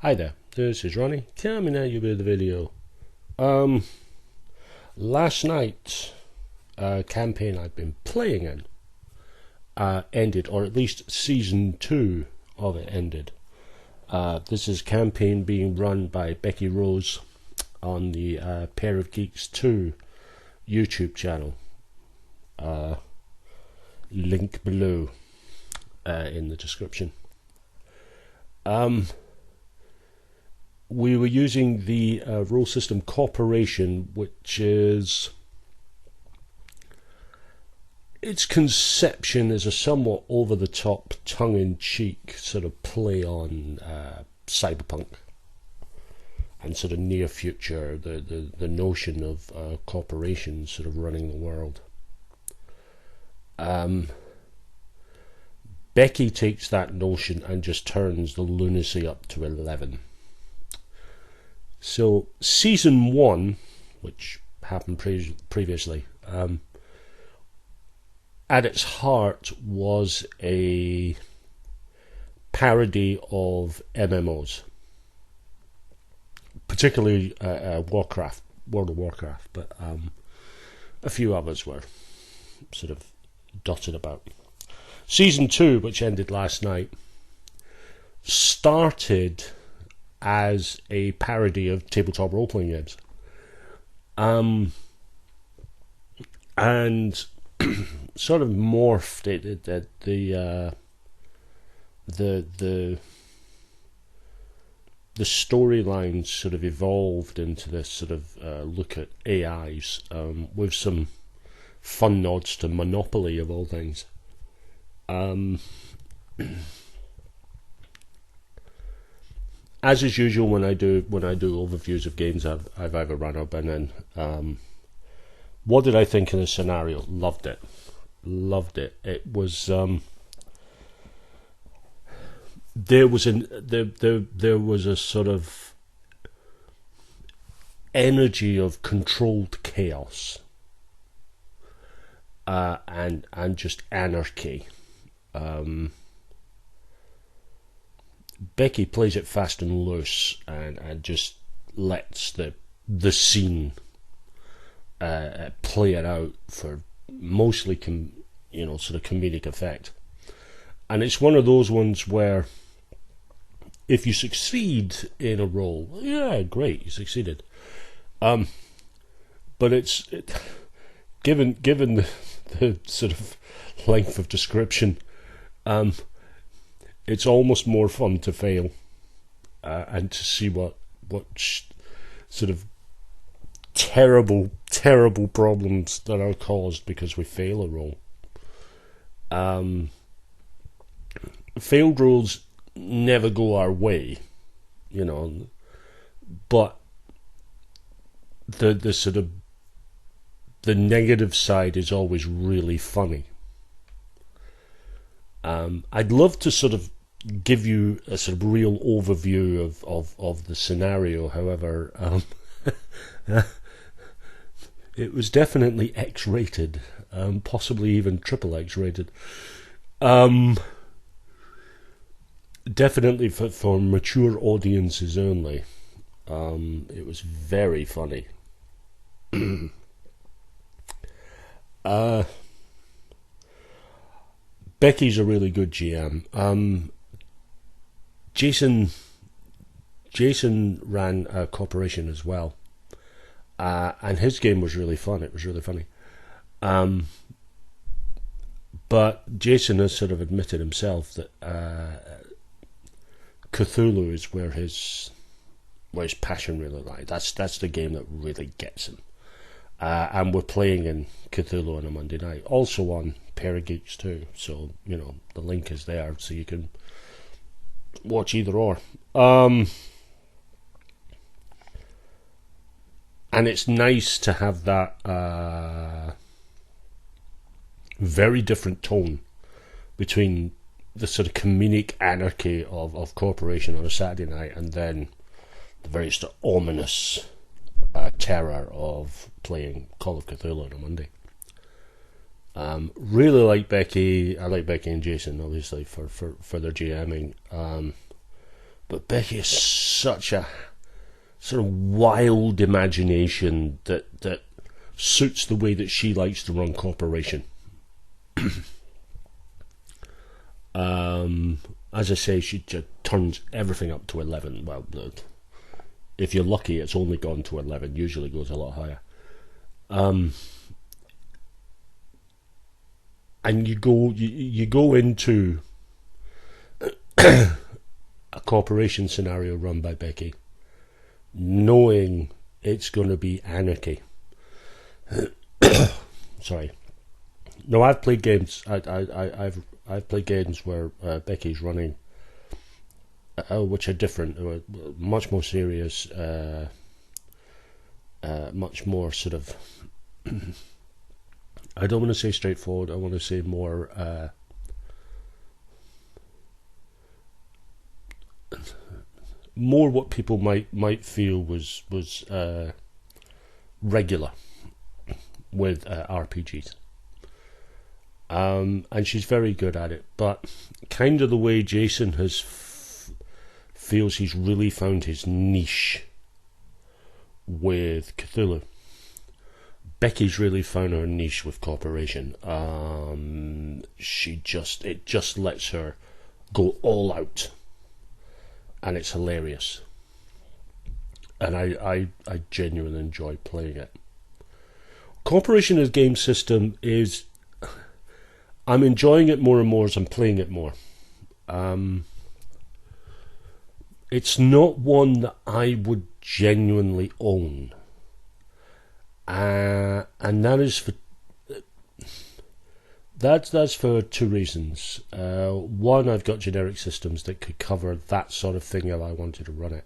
Hi there, this is Ronnie, coming at you with a video. Last night, a campaign I've been playing in ended, or at least Season 2 of it ended. This is a campaign being run by Becky Rose on the Pear Of Geeks 2 YouTube channel. Link below in the description. We were using the role system Corporation, which is, its conception is a somewhat over-the-top, tongue-in-cheek sort of play on cyberpunk and sort of near future, the notion of corporations sort of running the world. Becky takes that notion and just turns the lunacy up to 11. So Season 1, which happened previously, at its heart was a parody of MMOs, particularly Warcraft, World of Warcraft, but a few others were sort of dotted about. Season 2, which ended last night, started as a parody of tabletop role-playing games, and sort of morphed it. The storylines sort of evolved into this sort of look at AIs with some fun nods to Monopoly of all things. As is usual when I do overviews of games I've either run or been in. What did I think of the scenario? Loved it. It was there was a sort of energy of controlled chaos and just anarchy. Becky plays it fast and loose and just lets the scene play it out for mostly sort of comedic effect. And it's one of those ones where if you succeed in a role, yeah, great, you succeeded. But given the sort of length of description, it's almost more fun to fail and to see what sort of terrible problems that are caused because we fail a role. Failed roles never go our way, but the sort of the negative side is always really funny. I'd love to sort of give you a sort of real overview of the scenario. However, it was definitely X-rated, possibly even triple X-rated. Definitely for mature audiences only. It was very funny. Becky's a really good GM. Jason ran a corporation as well, and his game was really fun. It was really funny. But Jason has sort of admitted himself that Cthulhu is where his passion really lies. That's the game that really gets him. And we're playing in Cthulhu on a Monday night, also on Pear Of Geeks too. So the link is there, so you can watch either or. And it's nice to have that very different tone between the sort of comedic anarchy of Corporation on a Saturday night and then the very sort of ominous terror of playing Call of Cthulhu on a Monday. Really like Becky. I like Becky and Jason, obviously, for their GMing. But Becky is such a sort of wild imagination that suits the way that she likes to run Corporation. As I say, she just turns everything up to 11. Well, if you're lucky, it's only gone to 11. Usually goes a lot higher. And you go into a Corporation scenario run by Becky, knowing it's going to be anarchy. Sorry. No, I've played games. I've played games where Becky's running, which are different, much more serious, much more sort of. I don't want to say straightforward. I want to say more. More what people might feel was regular with RPGs. And she's very good at it, but kind of the way Jason feels he's really found his niche with Cthulhu. Becky's really found her niche with Corporation. It just lets her go all out, and it's hilarious. And I genuinely enjoy playing it. Corporation as game system is. I'm enjoying it more and more as I'm playing it more. It's not one that I would genuinely own. And that is for that's for two reasons. One, I've got generic systems that could cover that sort of thing if I wanted to run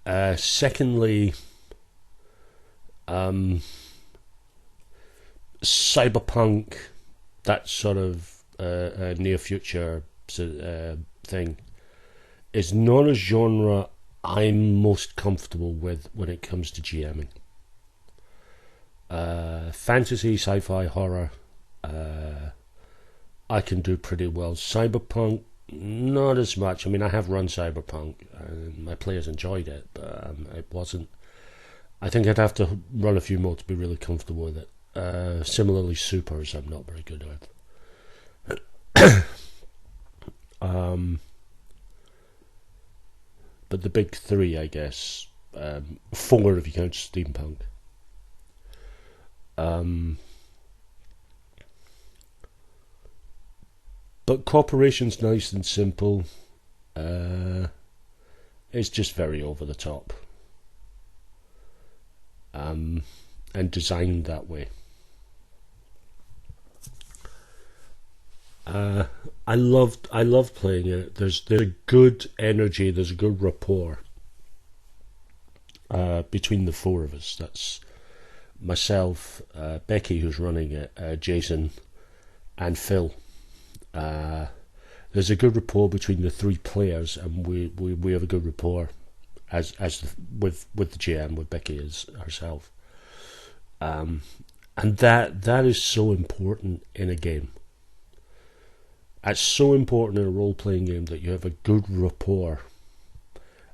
it. Secondly, cyberpunk, that sort of near future thing, is not a genre I'm most comfortable with when it comes to GMing. Fantasy, sci-fi, horror, I can do pretty well. Cyberpunk, not as much. I mean, I have run Cyberpunk and my players enjoyed it, but it wasn't. I think I'd have to run a few more to be really comfortable with it. Similarly, supers I'm not very good at. But the big three, I guess, 4 if you count steampunk. But Corporation's nice and simple. It's just very over the top. And designed that way. I loved playing it. There's a good energy, there's a good rapport between the 4 of us. That's myself, Becky, who's running it, Jason, and Phil. There's a good rapport between the 3 players, and we have a good rapport as with the GM, with Becky as herself. And that is so important in a game. It's so important in a role-playing game that you have a good rapport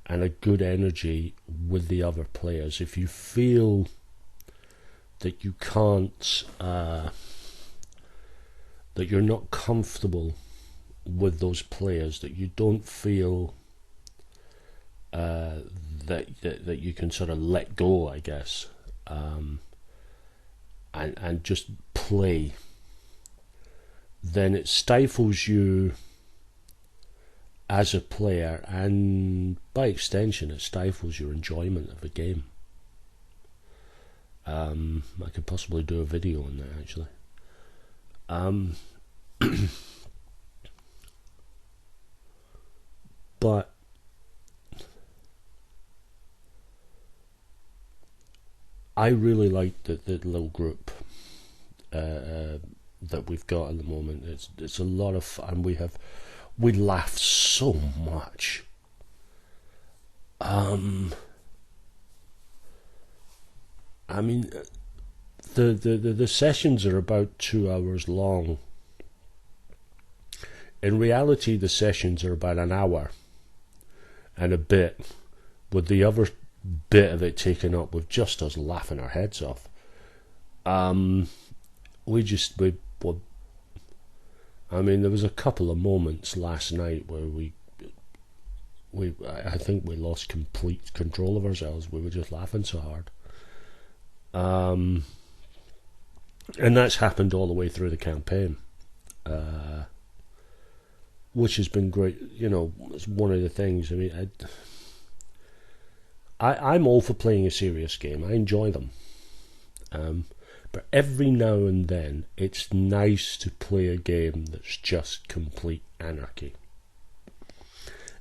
and a good energy with the other players. If you feel that you can't, that you're not comfortable with those players, that you don't feel that you can sort of let go, I guess, and just play, then it stifles you as a player, and by extension it stifles your enjoyment of a game. I could possibly do a video on that, actually. But I really like the little group that we've got at the moment. It's a lot of fun. We laugh so much. I mean, the sessions are about 2 hours long. in reality, the sessions are about an hour and a bit, with the other bit of it taken up with just us laughing our heads off. I mean, there was a couple of moments last night where I think we lost complete control of ourselves. We were just laughing so hard. And that's happened all the way through the campaign, which has been great. You know, it's one of the things. I mean, I'm all for playing a serious game. I enjoy them. But every now and then, it's nice to play a game that's just complete anarchy.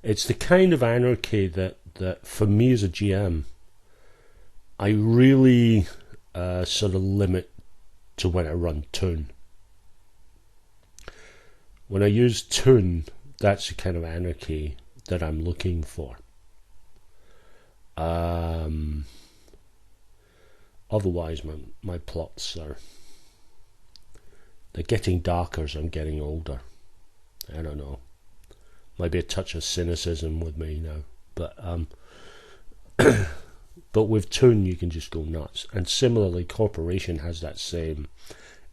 It's the kind of anarchy that for me as a GM, I really sort of limit to when I run Toon. When I use Toon, that's the kind of anarchy that I'm looking for. Otherwise, my plots they're getting darker as I'm getting older. I don't know. Might be a touch of cynicism with me now, but but with Toon you can just go nuts. And similarly, Corporation has that same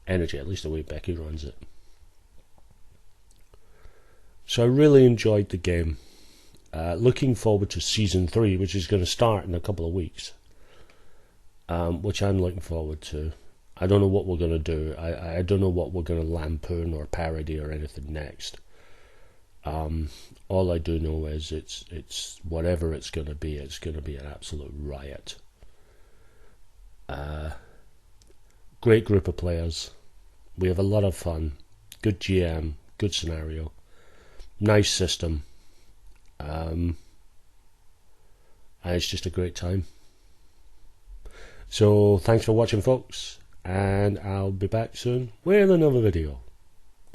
energy, at least the way Becky runs it. So I really enjoyed the game. Looking forward to Season 3, which is going to start in a couple of weeks. Which I'm looking forward to. I don't know what we're going to do. I don't know what we're going to lampoon or parody or anything next. All I do know is it's whatever it's going to be an absolute riot. Great group of players. We have a lot of fun. Good GM, good scenario, nice system. And it's just a great time. So thanks for watching, folks, and I'll be back soon with another video.